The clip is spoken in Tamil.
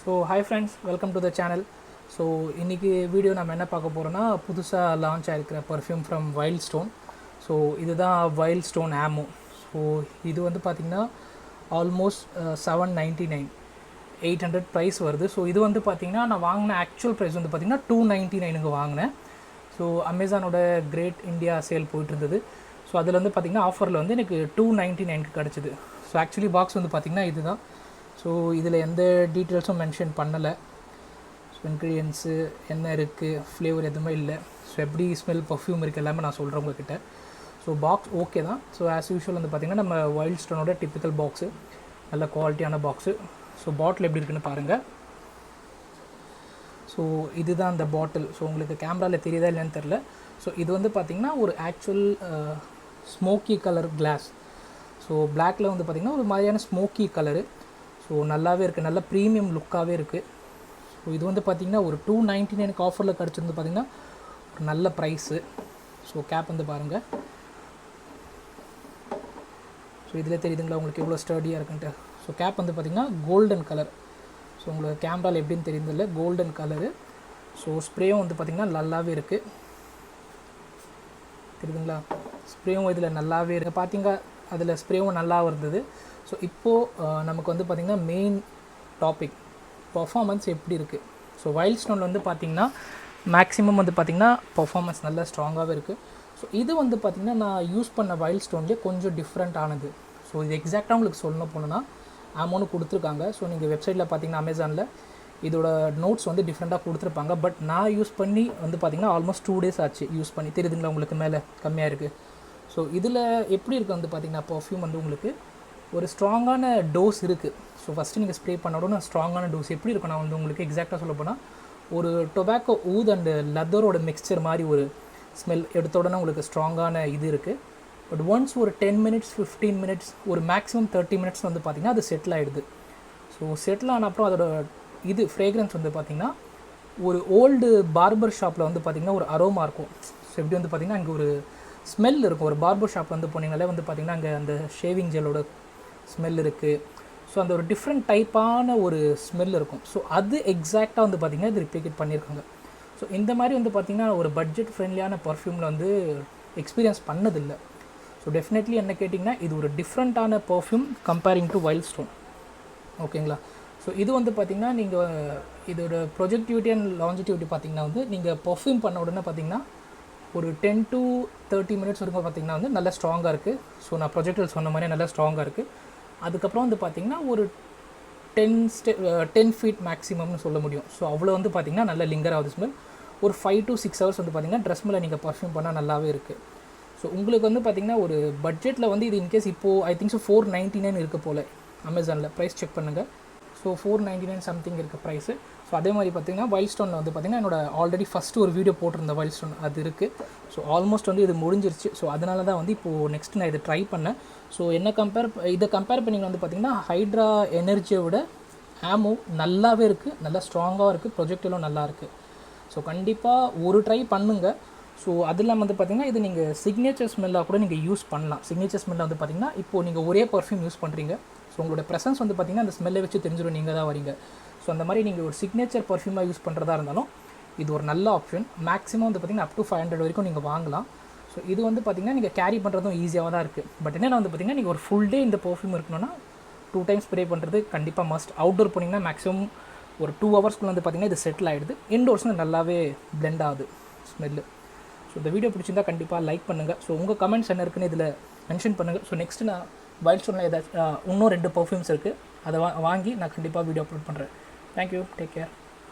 So hi friends, welcome to the channel. So இன்னைக்கு வீடியோ நம்ம என்ன பார்க்க போறோம்னா புதுசா launch ஆயிருக்கிற perfume from Wildstone. So இதுதான் Wildstone Ammo. So இது வந்து பாத்தீங்கன்னா almost 799 800 price வருது. ஸோ இது வந்து பார்த்தீங்கன்னா நான் வாங்கின ஆக்சுவல் ப்ரைஸ் வந்து பார்த்தீங்கன்னா 299க்கு வாங்கினேன். ஸோ அமேசானோட கிரேட் இந்தியா சேல் போயிட்டு இருந்தது. ஸோ அதில் வந்து பார்த்தீங்கன்னா ஆஃபரில் வந்து எனக்கு 299க்கு கிடச்சிது. ஸோ ஆக்சுவலி பாக்ஸ் வந்து பார்த்தீங்கன்னா இதுதான். ஸோ இதில் எந்த டீட்டெயில்ஸும் மென்ஷன் பண்ணலை. ஸோ இன்க்ரீடியன்ஸு என்ன இருக்குது, ஃப்ளேவர் எதுவுமே இல்லை. ஸோ எப்படி ஸ்மெல் பர்ஃப்யூம் இருக்குது எல்லாமே நான் சொல்கிறேன் உங்ககிட்ட. ஸோ பாக்ஸ் ஓகே தான். ஸோ ஆஸ் யூஷுவல் வந்து பார்த்திங்கன்னா நம்ம வைல்ட்ஸ்டோனோட டிப்பிக்கல் பாக்ஸு, நல்ல குவாலிட்டியான பாக்ஸு. ஸோ பாட்டில் எப்படி இருக்குன்னு பாருங்கள். ஸோ இதுதான் அந்த பாட்டில். ஸோ உங்களுக்கு கேமராவில் தெரியுதா இல்லைன்னு தெரில. ஸோ இது வந்து பார்த்திங்கன்னா ஒரு actual smoky colour glass. So பிளாக்கில் வந்து பார்த்திங்கன்னா ஒரு மாதிரியான ஸ்மோக்கி கலரு. ஸோ நல்லாவே இருக்குது, நல்ல ப்ரீமியம் லுக்காகவே இருக்குது. ஸோ இது வந்து பார்த்திங்கன்னா ஒரு 299க்கு ஆஃபரில் கிடச்சிருந்து பார்த்திங்கன்னா ஒரு நல்ல ப்ரைஸு. ஸோ கேப் வந்து பாருங்கள். ஸோ இதில் தெரியுதுங்களா உங்களுக்கு எவ்வளோ ஸ்டர்டியாக இருக்குன்ட்டு. ஸோ கேப் வந்து பார்த்திங்கன்னா கோல்டன் கலர். ஸோ உங்களுக்கு கேமராவில் எப்படின்னு தெரியுதில்ல, கோல்டன் கலரு. ஸோ ஸ்ப்ரேயும் வந்து பார்த்திங்கன்னா நல்லாவே இருக்குது, தெரியுதுங்களா. ஸ்ப்ரேவும் இதில் நல்லாவே இருக்குது, பார்த்திங்க அதில் ஸ்ப்ரேவும் நல்லா இருந்தது. ஸோ இப்போது நமக்கு வந்து பார்த்திங்கன்னா மெயின் டாபிக் பர்ஃபார்மன்ஸ் எப்படி இருக்குது. ஸோ வைல்ட்ஸ்டோனில் வந்து பார்த்திங்கன்னா மேக்ஸிமம் வந்து பார்த்திங்கன்னா பர்ஃபார்மன்ஸ் நல்லா ஸ்ட்ராங்காகவே இருக்குது. ஸோ இது வந்து பார்த்திங்கன்னா நான் யூஸ் பண்ண வைல்ட்ஸ்டோன்லேயே கொஞ்சம் டிஃப்ரெண்ட் ஆனது. ஸோ இது எக்ஸாக்டாக உங்களுக்கு சொல்லணும் போனோன்னா ஆமோன்னு கொடுத்துருக்காங்க. ஸோ நீங்கள் வெப்சைட்டில் பார்த்தீங்கன்னா அமேசானில் இதோட நோட்ஸ் வந்து டிஃப்ரெண்ட்டாக கொடுத்துருப்பாங்க. பட் நான் யூஸ் பண்ணி வந்து பார்த்திங்கன்னா ஆல்மோஸ்ட் 2 days ஆச்சு யூஸ் பண்ணி. தெரியுதுங்களா உங்களுக்கு மேலே கம்மியாக இருக்குது. ஸோ இதில் எப்படி இருக்குது வந்து பார்த்திங்கன்னா பர்ஃப்யூம் வந்து உங்களுக்கு ஒரு ஸ்ட்ராங்கான டோஸ் இருக்குது. ஸோ ஃபஸ்ட்டு நீங்கள் ஸ்ப்ரே பண்ண உடனே ஸ்ட்ராங்கான டோஸ் எப்படி இருக்கும் நான் வந்து உங்களுக்கு எக்ஸாக்டாக சொல்ல போனால் ஒரு டொபாக்கோ ஊத் அண்டு லெதரோட மிக்சர் மாதிரி ஒரு ஸ்மெல் எடுத்த உடனே உங்களுக்கு ஸ்ட்ராங்கான இது இருக்குது. பட் ஒன்ஸ் ஒரு 10 minutes 15 minutes ஒரு மேக்ஸிமம் 30 minutes வந்து பார்த்திங்கன்னா அது செட்டில் ஆகிடுது. ஸோ செட்டில் ஆன அப்புறம் அதோட இது ஃப்ரேக்ரன்ஸ் வந்து பார்த்திங்கன்னா ஒரு ஓல்டு பார்பர் ஷாப்பில் வந்து பார்த்திங்கன்னா ஒரு அரோமா இருக்கும். ஸோ எப்படி வந்து பார்த்திங்கன்னா அங்கே ஒரு ஸ்மெல் இருக்கும். ஒரு பார்பர் ஷாப் வந்து போனீங்களே வந்து பார்த்திங்கன்னா அங்கே அந்த ஷேவிங் ஜெல்லோட ஸ்மெல் இருக்குது. ஸோ அந்த ஒரு டிஃப்ரெண்ட் டைப்பான ஒரு ஸ்மெல் இருக்கும். ஸோ அது எக்ஸாக்டாக வந்து பார்த்திங்கன்னா இது ரிப்ளிகேட் பண்ணியிருக்காங்க. ஸோ இந்த மாதிரி வந்து பார்த்திங்கன்னா ஒரு பட்ஜெட் ஃப்ரெண்ட்லியான பர்ஃப்யூமில் வந்து எக்ஸ்பீரியன்ஸ் பண்ணதில்லை. ஸோ டெஃபினெட்லி என்ன கேட்டிங்கன்னா இது ஒரு டிஃப்ரெண்ட்டான பர்ஃப்யூம் கம்பேரிங் டு வைல்ட்ஸ்டோன். ஓகேங்களா. ஸோ இது வந்து பார்த்திங்கன்னா நீங்கள் இதோட ப்ரொஜெக்டிவிட்டி அண்ட் லாஞ்சிட்டிவிட்டி பார்த்திங்கன்னா வந்து நீங்கள் பர்ஃப்யூம் பண்ண உடனே பார்த்திங்கன்னா ஒரு 10 to 30 minutes வரைக்கும் பார்த்திங்கன்னா வந்து நல்லா ஸ்ட்ராங்காக இருக்குது. ஸோ நான் ப்ரொஜெக்டில் சொன்ன மாதிரி நல்லா ஸ்ட்ராங்காக இருக்குது. அதுக்கப்புறம் வந்து பார்த்திங்கன்னா ஒரு 10 feet மேக்ஸிமம்னு சொல்ல முடியும். ஸோ அவ்வளோ வந்து பார்த்திங்கன்னா நல்ல லிங்கர் ஆகுது ஸ்மெல். ஒரு 5 to 6 hours வந்து பார்த்திங்கன்னா ட்ரெஸ் மேலே நீங்கள் பர்ஃப்யூம் பண்ணால் நல்லாவே இருக்குது. ஸோ உங்களுக்கு வந்து பார்த்திங்கன்னா ஒரு பட்ஜெட்டில் வந்து இது இன்கேஸ் இப்போது ஐ திங்க் ஸோ 499 இருக்க போல் அமேசானில் ப்ரைஸ் செக் பண்ணுங்கள். ஸோ 499 சம்திங் இருக்க ப்ரைஸு. ஸோ அதே மாதிரி பார்த்திங்கன்னா வைல்ட்ஸ்டோனில் வந்து பார்த்திங்கன்னா என்னோட ஆல்ரெடி ஃபஸ்ட்டு ஒரு வீடியோ போட்டிருந்த வைல்ட்ஸ்டோன் அது இருக்குது. ஸோ ஆல்மோஸ்ட் வந்து இது முடிஞ்சிருச்சு. ஸோ அதனால தான் வந்து இப்போது நெக்ஸ்ட் நான் இதை ட்ரை பண்ணேன். ஸோ என்ன இதை கம்பேர் பண்ணிங்கன்னா வந்து பார்த்திங்கன்னா ஹைட்ரா எனர்ஜியை விட ஆமோ நல்லாவே இருக்குது, நல்லா ஸ்ட்ராங்காக இருக்குது, ப்ரொஜெக்டிலும் நல்லா இருக்குது. ஸோ கண்டிப்பாக ஒரு ட்ரை பண்ணுங்கள். ஸோ அது இல்லாமல் வந்து பார்த்திங்கன்னா இது நீங்கள் சிக்னேச்சர் ஸ்மெல்லாக கூட நீங்கள் யூஸ் பண்ணலாம். சிக்னேச்சர் ஸ்மெல்லாக வந்து பார்த்திங்கன்னா இப்போது நீங்கள் ஒரே பர்ஃப்யூம் யூஸ் பண்ணுறீங்க. ஸோ உங்களோட ப்ரெசன்ஸ் வந்து பார்த்திங்கன்னா அந்த ஸ்மெல்லை வச்சு தெரிஞ்சிடும் நீங்கள் தான் வரீங்க. ஸோ அந்த மாதிரி நீங்கள் ஒரு சிக்னேச்சர் பர்ஃப்யூமாக யூஸ் பண்ணுறதா இருந்தாலும் இது ஒரு நல்ல ஆப்ஷன். மேக்ஸிமம் வந்து பார்த்திங்கன்னா அப் டு 500 வரைக்கும் நீங்கள் வாங்கலாம். ஸோ இது வந்து பார்த்திங்கன்னா நீங்கள் கேரி பண்ணுறதும் ஈஸியாக தான் இருக்குது. பட் என்னென்னா வந்து பார்த்திங்கன்னா நீங்கள் ஒரு ஃபுல் டே இந்த பர்ஃப்யூம் இருக்கணும்னா 2 times ஸ்ப்ரே பண்ணுறது கண்டிப்பாக மஸ்ட். அவுட்டோர் போனீங்கன்னா மேக்ஸிமம் ஒரு 2 hours வந்து பார்த்திங்கன்னா இது செட்டில் ஆகிடுது. இன்டோர்ஸில் நல்லாவே பிளெண்ட் ஆகுது ஸ்மெல்லு. ஸோ இந்த வீடியோ பிடிச்சிருந்தா கண்டிப்பாக லைக் பண்ணுங்கள். ஸோ உங்கள் கமெண்ட்ஸ் என்ன இருக்குன்னு இதில் மென்ஷன் பண்ணுங்கள். ஸோ நெக்ஸ்ட்டு நான் வைல்ட்ஸ்டோனில் ஏதாச்சும் இன்னும் 2 பர்ஃப்யூம்ஸ் இருக்குது, அதை வாங்கி நான் கண்டிப்பாக வீடியோ அப்லோட் பண்ணுறேன். Thank you, take care.